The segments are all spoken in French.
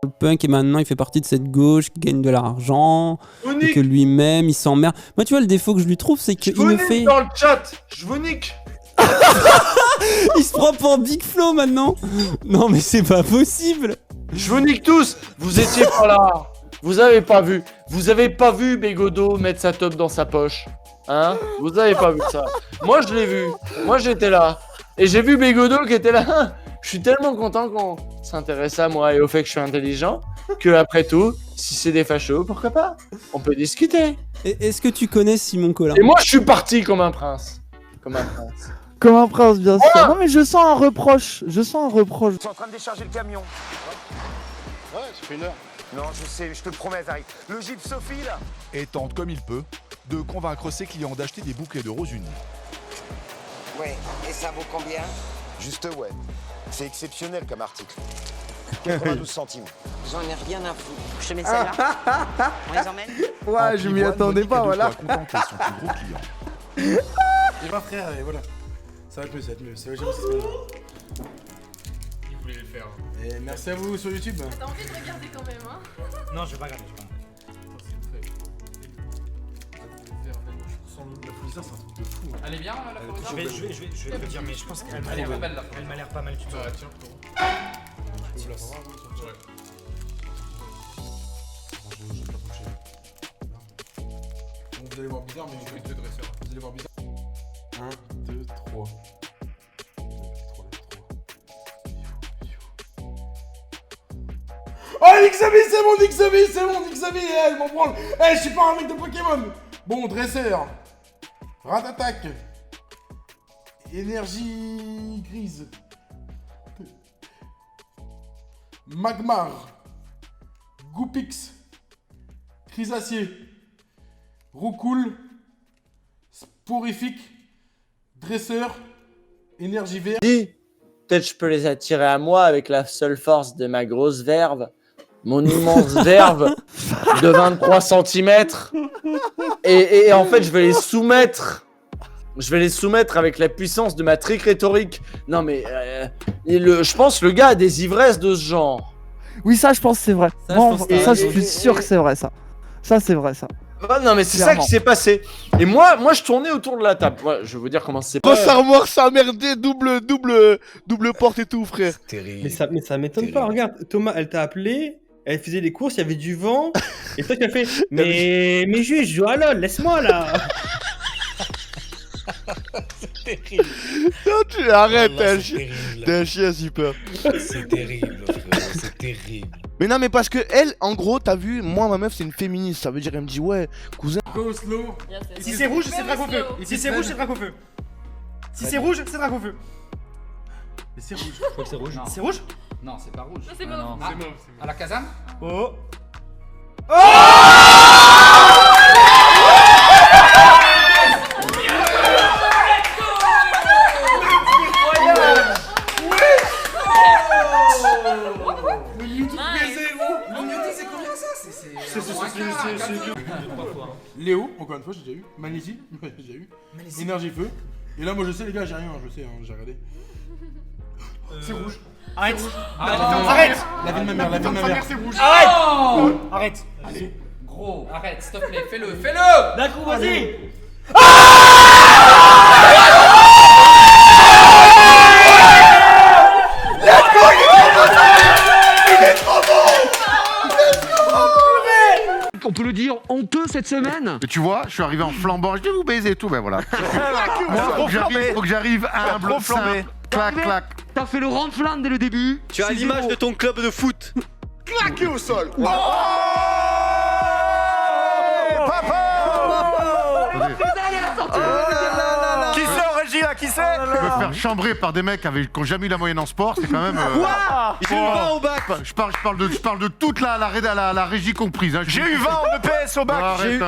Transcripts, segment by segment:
le punk et maintenant il fait partie de cette gauche qui gagne de l'argent et que lui-même il s'emmerde. Moi tu vois le défaut que je lui trouve c'est qu'il me fait... dans le chat. Je vous nique. Il se prend pour Big Flo maintenant. Non mais c'est pas possible. Je vous nique tous. Vous étiez pas là. Vous avez pas vu. Vous avez pas vu Bégodo mettre sa top dans sa poche. Hein? Vous avez pas vu ça. Moi je l'ai vu. Moi j'étais là. Et j'ai vu Bégodo qui était là. Je suis tellement content qu'on s'intéresse à moi et au fait que je suis intelligent que après tout, si c'est des fachos, pourquoi pas? On peut discuter. Est-ce que tu connais Simon Collin? Et moi je suis parti comme un prince. Comme un prince. Comme un prince, bien sûr. Non mais je sens un reproche. Je sens un reproche. Je suis en train de décharger le camion. Ouais, ça fait une heure. Non, je sais, je te le promets, Tariq. Le Jeep Sophie, là. Et tente comme il peut de convaincre ses clients d'acheter des bouquets de roses unies. Ouais, et ça vaut combien? Juste ouais. C'est exceptionnel comme article. 92 centimes. J'en ai rien à foutre. Je te mets celle-là. On les emmène? Ouais, je m'y attendais pas, voilà. Contenter son plus gros client. J'ai pas frère et voilà. Ça va être mieux, ça va être mieux. C'est vrai, j'aime cette semaine. Il voulait le faire. Et merci à vous sur YouTube. T'as envie de regarder quand même, hein? Non, je vais pas regarder, je vais pas. La fournisseur, c'est un truc de fou. Hein. Elle est bien la fournisseur? Je vais te dire, mais je pense qu'elle m'a l'air belle la fournisseur. Elle m'a l'air pas mal du tout. Tiens, Tu peux la voir, ouais. Je vais pas toucher. Bon, vous allez voir bizarre, mais je vais te dresser. Vous allez voir bizarre. 1, 2, 3. Oh, Nixabi, c'est bon, Nixabi, c'est bon, Nixabi, elle m'en branle. Je suis pas un mec de Pokémon. Bon, dresseur. Ratatak. Énergie grise. Magmar. Goupix. Chrysacier. Roucoule. Sporifique. Dresseur. Énergie verte. Peut-être je peux les attirer à moi avec la seule force de ma grosse verve. Mon immense verve de 23 cm. Et en fait, je vais les soumettre. Je vais les soumettre avec la puissance de ma trique rhétorique. Non mais, je pense que le gars a des ivresses de ce genre. Oui, ça, je pense que c'est vrai. Ça, Bon, je pense que- ça, je suis sûr que c'est vrai, ça. Ça, c'est vrai, ça. Ah, non mais c'est ça Clairement. qui s'est passé. Et moi je tournais autour de la table. Ouais, je vais vous dire comment c'est Grosse armoire, ça a merdé, double porte et tout, frère. Mais ça m'étonne pas, regarde, Thomas, elle t'a appelé, elle faisait les courses, il y avait du vent, et toi tu as fait mais juge, je joue à LOL, laisse-moi là. Non, tu arrête, t'es un chien super. C'est terrible, frère, c'est terrible. Mais non, mais parce que elle, en gros, t'as vu, moi, ma meuf, c'est une féministe. Ça veut dire, elle me dit, ouais, cousin. Go slow. Si c'est rouge, c'est drac au feu. Si c'est rouge, c'est drac au feu. Si c'est rouge, c'est drac au feu. Mais c'est rouge. Je crois que c'est rouge. C'est rouge? Non, c'est mauve. C'est mauve. À la caserne? Oh. Léo, encore une fois, j'ai déjà eu. Magnésie, j'ai déjà eu. Énergie feu. Et là, moi, je sais, les gars, j'ai rien, je sais, hein, j'ai regardé. C'est rouge. Arrête! Arrête! La vie de ma mère, la vie de ma mère. C'est rouge! Arrête! Arrête! Allez. Gros, arrête, s'il te plaît, fais-le! D'un coup, vas-y. On peut le dire honteux cette semaine. Tu vois, je suis arrivé en flambant, je vais vous baiser et tout, ben voilà. Faut que j'arrive humble, simple, clac, clac. T'as fait le renflant dès le début. Tu as l'image de ton club de foot. Claqué au sol. Qui c'est, Régie, là, qui c'est? Me faire chambrer par des mecs qui n'ont jamais eu la moyenne en sport, c'est quand même... J'ai eu 20 au bac. Je parle de toute la régie comprise. Hein. J'ai eu 20 en EPS au bac. Arrête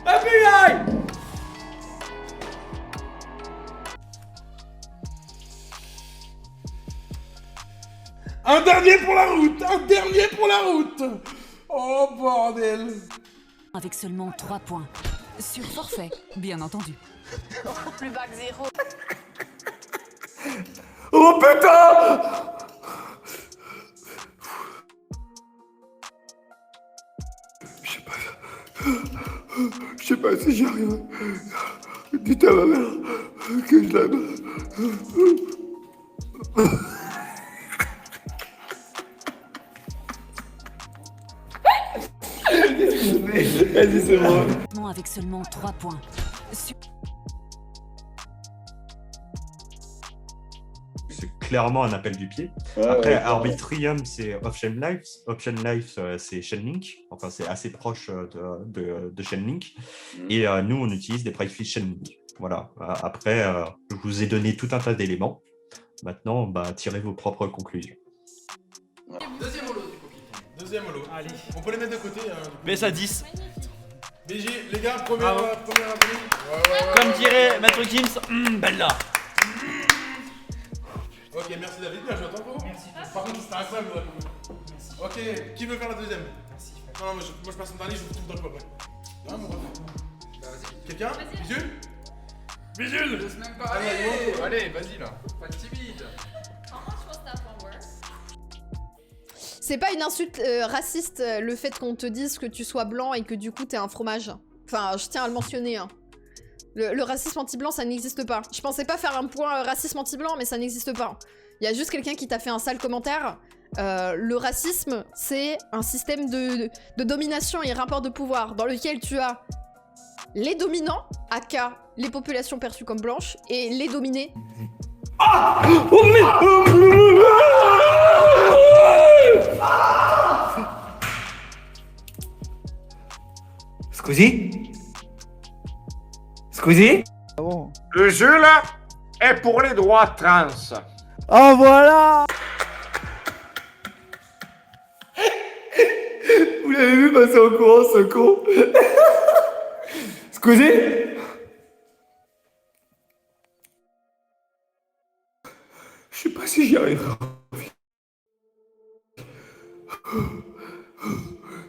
un pour la route. Un dernier pour la route. Oh bordel. Avec seulement 3 points. Sur forfait, bien entendu. Plus bas que 0. Oh putain. Je sais pas si j'y arrive. Dites à ma mère que je l'aime. Vas-y, c'est bon. Non, avec seulement 3 points. C'est clairement un appel du pied. Après, Arbitrium, c'est Option Life. Option Life, c'est Chainlink. Enfin, c'est assez proche de Chainlink. Et nous, on utilise des price feeds Chainlink. Voilà. Après, je vous ai donné tout un tas d'éléments. Maintenant, bah, tirez vos propres conclusions. Deuxième holo, du coup. Deuxième holo. Allez. On peut les mettre de côté. Baisse à 10. BG, les gars, première Bravo. appli. Comme dirait Maître Gims, belle-là. Ok, merci David, bien joué à toi. Merci. Par contre, c'était incroyable. Ok, qui veut faire la deuxième? Merci. Non, moi je passe mon dernier, je vous trouve dans le coup après. Non, mon ref. Quelqu'un? Bisul? Bisul! Je sais même pas. Allez, vas-y là. Pas timide. Comment je pense que t'as un power? C'est pas une insulte raciste le fait qu'on te dise que tu sois blanc et que du coup t'es un fromage. Enfin, je tiens à le mentionner. Hein. Le racisme anti-blanc, ça n'existe pas. Je pensais pas faire un point racisme anti-blanc, mais ça n'existe pas. Il y a juste quelqu'un qui t'a fait un sale commentaire. Le racisme, c'est un système de domination et rapport de pouvoir dans lequel tu as les dominants, aka les populations perçues comme blanches, et les dominés. Ah! Oh merde! Scusi? Scusi? Le jeu là est pour les droits trans. Oh voilà! Vous l'avez vu passer en courant, ce con? Scusi? Je sais pas si j'y arriverai.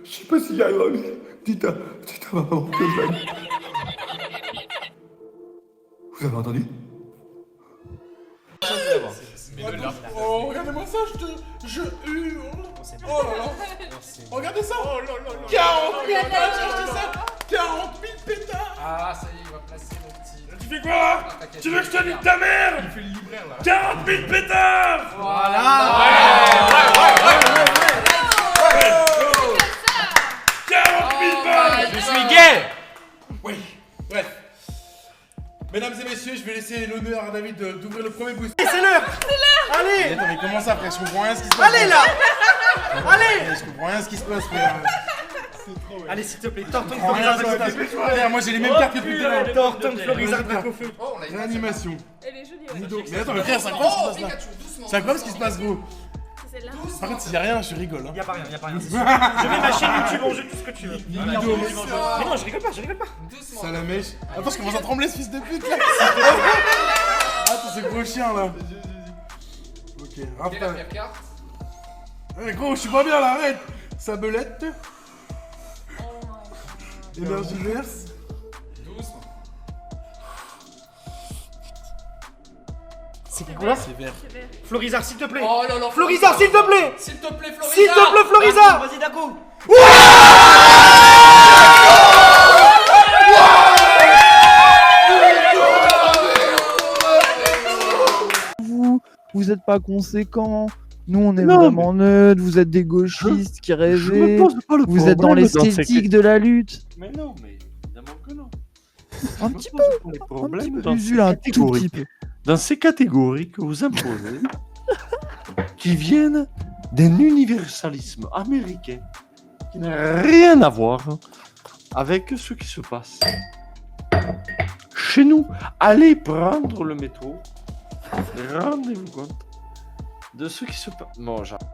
Je sais pas si j'y arriverai. Dites à maman que je l'aime. Vous avez entendu? Oh, regardez-moi ça, je hurle. Oh là là. Regardez ça. Oh là là. 40 000 pétards. 40 000 pétards. Ah, ça y est, il va placer mon petit. Tu fais quoi? Tu veux que je te nique ta mère? Il fait le libraire là. 40 000 pétards. Voilà. 40 000 balles. Je suis gay. Oui, bref. Mesdames et messieurs, je vais laisser l'honneur à David d'ouvrir le premier boost. C'est l'heure. Allez. Attends, mais comment ça, frère? Je comprends rien à ce qui se passe. Allez là. Allez. Je comprends rien à ce qui se passe, frère. Allez, s'il te plaît, Torton comprends rien à ce qui se passe. Frère, moi j'ai les mêmes cartes que tout à l'heure. Torton Florizard Dracofeu. Oh, on a une Réanimation. Elle est jolie, ouais. Nido. Mais attends, mais frère, c'est incroyable ce qui se passe là. Pikachu, doucement. C'est incroyable ce qui se passe, gros. C'est celle-là. Par contre, s'il y a rien, je rigole. Hein. Y'a pas rien, c'est sûr. Je mets ma chaîne YouTube en jeu, tout ce que tu veux. Nido. Mais non, je rigole pas. Doucement. Salamèche. Attends, je commence à trembler ce fils de pute là. Attends, ce gros chien là. Ok, Quelle est la rappel. pire carte? Eh gros, je suis pas bien là, arrête. Sabelette. Énergie verse. Doucement. C'est quoi là? C'est vert. Florizard, s'il te plaît. Oh là là. Florizard, s'il te plaît. S'il te plaît, Florizard. S'il te plaît, Florizard. Vas-y, Dago. Vous êtes pas conséquents. Nous, on est vraiment neutres. Vous êtes des gauchistes qui rêvaient. Vous êtes dans l'esthétique de la lutte. Mais non, mais évidemment que non. Un petit peu. Les Un problèmes petit dans peu. ces Usul, un tout petit catégories. peu. Dans ces catégories que vous imposez, qui viennent d'un universalisme américain, qui n'a rien à voir avec ce qui se passe chez nous. Allez prendre le métro, rendez-vous compte de ce qui se passe. Bon, j'arrête.